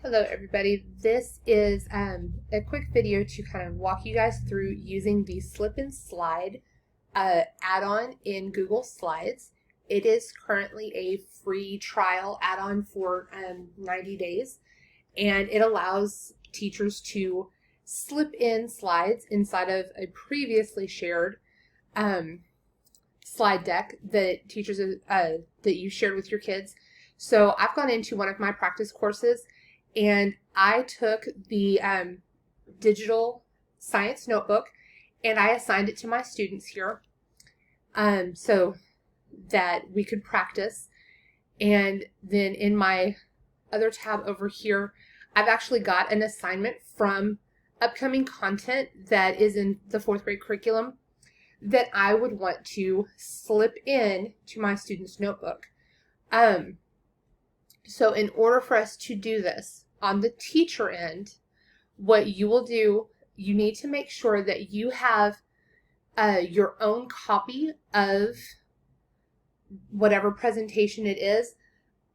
Hello everybody, this is a quick video to kind of walk you guys through using the Slip and Slide add-on in Google Slides. It is currently a free trial add-on for 90 days, and it allows teachers to slip in slides inside of a previously shared slide deck that that you shared with your kids. So I've gone into one of my practice courses and I took the digital science notebook and I assigned it to my students here so that we could practice. And then in my other tab over here, I've actually got an assignment from upcoming content that is in the 4th grade curriculum that I would want to slip in to my students' notebook. So in order for us to do this on the teacher end, what you will do, you need to make sure that you have your own copy of whatever presentation it is.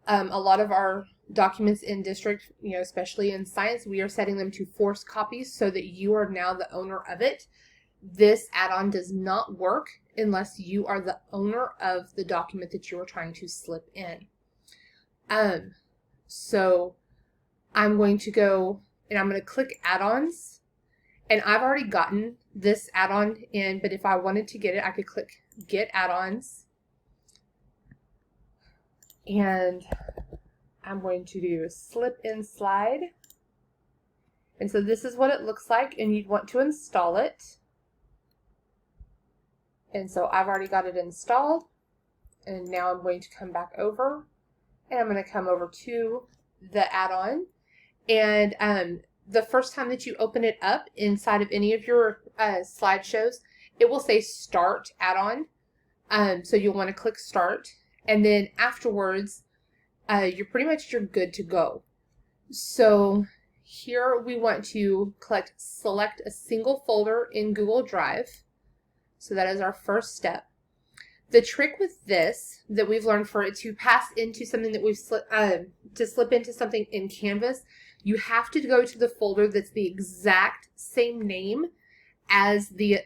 A lot of our documents in district, especially in science, we are setting them to force copies so that you are now the owner of it. This add-on does not work unless you are the owner of the document that you are trying to slip in. So I'm going to go and I'm going to click add-ons, and I've already gotten this add-on in, but if I wanted to get it, I could click get add-ons, and I'm going to do slip and slide. And so this is what it looks like, and you'd want to install it. And so I've already got it installed, and now I'm going to come back over, and I'm going to come over to the add-on. And the first time that you open it up inside of any of your slideshows, it will say Start Add-on. So you'll want to click Start, and then afterwards, you're good to go. So here we want to select a single folder in Google Drive. So that is our first step. The trick with this that we've learned for it to pass into something that we've slip into something in Canvas, you have to go to the folder that's the exact same name as the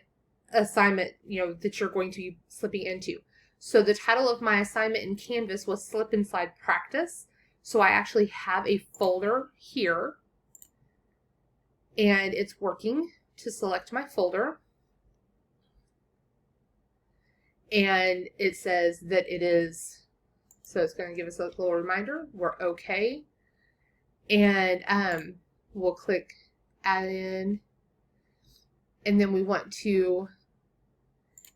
assignment, that you're going to be slipping into. So the title of my assignment in Canvas was Slip and Slide Practice. So I actually have a folder here, and it's working to select my folder. And it says that it is, so it's going to give us a little reminder, we're okay. And we'll click add in, and then we want to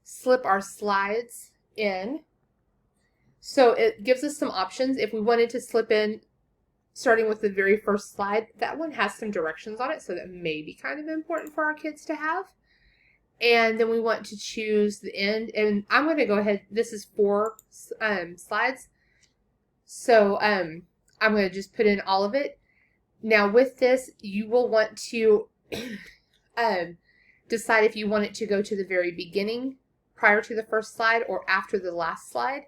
slip our slides in. So it gives us some options. If we wanted to slip in starting with the very first slide, that one has some directions on it, so that may be kind of important for our kids to have. And then we want to choose the end, and I'm going to go ahead, this is 4 slides, so I'm going to just put in all of it. Now with this, you will want to decide if you want it to go to the very beginning, prior to the first slide, or after the last slide.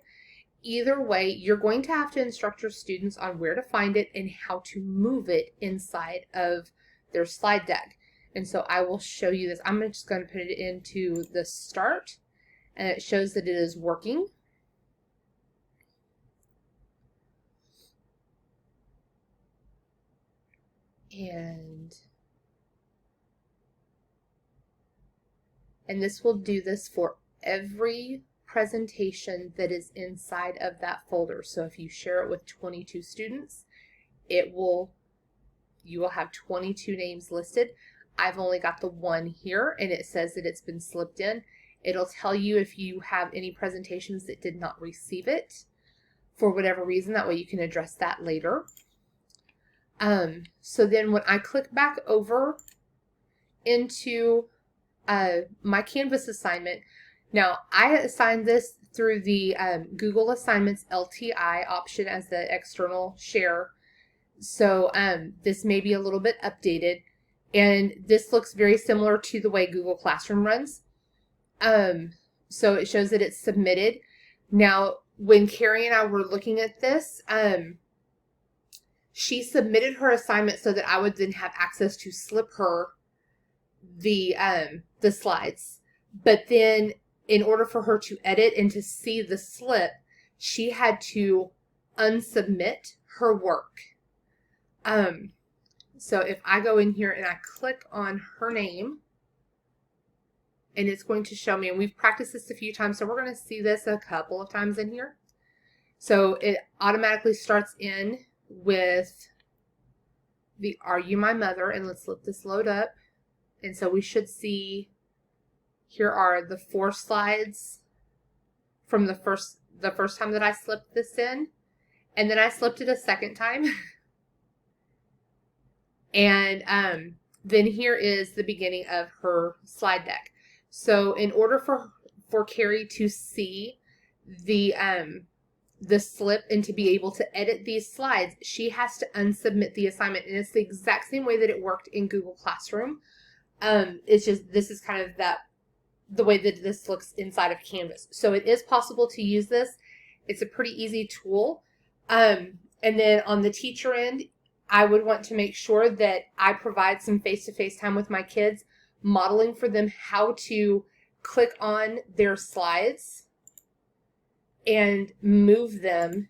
Either way, you're going to have to instruct your students on where to find it and how to move it inside of their slide deck. And so I will show you this. I'm just going to put it into the start, and it shows that it is working. And this will do this for every presentation that is inside of that folder. So if you share it with 22 students, you will have 22 names listed. I've only got the one here, and it says that it's been slipped in. It'll tell you if you have any presentations that did not receive it for whatever reason. That way you can address that later. So then when I click back over into my Canvas assignment, now I assigned this through the Google Assignments LTI option as the external share. So this may be a little bit updated. And this looks very similar to the way Google Classroom runs. So it shows that it's submitted. Now, when Carrie and I were looking at this, she submitted her assignment so that I would then have access to slip her the slides. But then in order for her to edit and to see the slip, she had to unsubmit her work. So if I go in here and I click on her name, and it's going to show me, and we've practiced this a few times, so we're going to see this a couple of times in here. So it automatically starts in with the Are You My Mother? And let's let this load up. And so we should see, here are the 4 slides from the first time that I slipped this in. And then I slipped it a second time. And then here is the beginning of her slide deck. So in order for Carrie to see the slip and to be able to edit these slides, she has to unsubmit the assignment. And it's the exact same way that it worked in Google Classroom. It's just, this is kind of the way that this looks inside of Canvas. So it is possible to use this. It's a pretty easy tool. And then on the teacher end, I would want to make sure that I provide some face-to-face time with my kids, modeling for them how to click on their slides and move them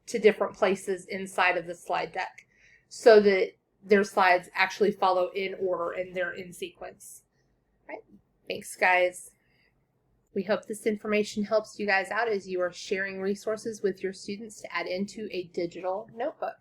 to different places inside of the slide deck so that their slides actually follow in order and they're in sequence. All right. Thanks, guys. We hope this information helps you guys out as you are sharing resources with your students to add into a digital notebook.